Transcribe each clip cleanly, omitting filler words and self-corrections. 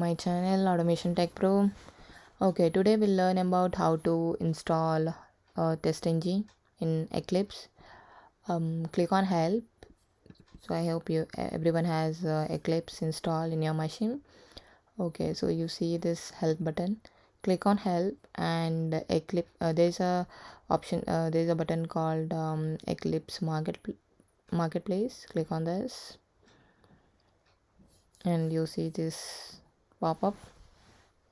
my channel Automation Tech Pro. Okay, today we'll learn about how to install TestNG in Eclipse. Click on help. So I hope everyone has Eclipse installed in your machine. Okay, so you see this help button. Click on help and Eclipse. There's a option. There's a button called Eclipse Marketplace. Click on this and you see this pop up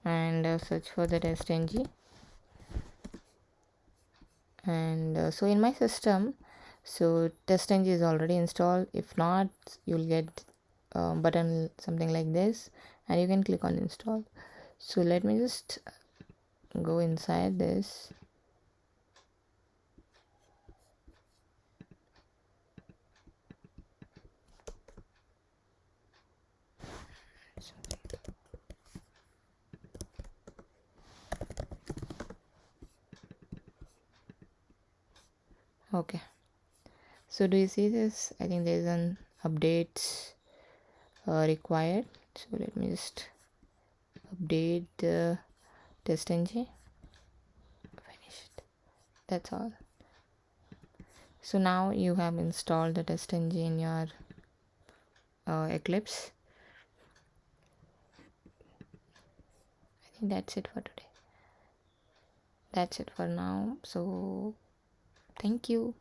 and search for the TestNG. And so in my system, so TestNG is already installed. If not, you'll get button something like this and you can click on install. So let me just go inside this. Okay, so do you see this? I think there's an update required. So let me just update the TestNG. Finished. That's all. So now you have installed the TestNG in your Eclipse. I think that's it for today. That's it for now. So thank you.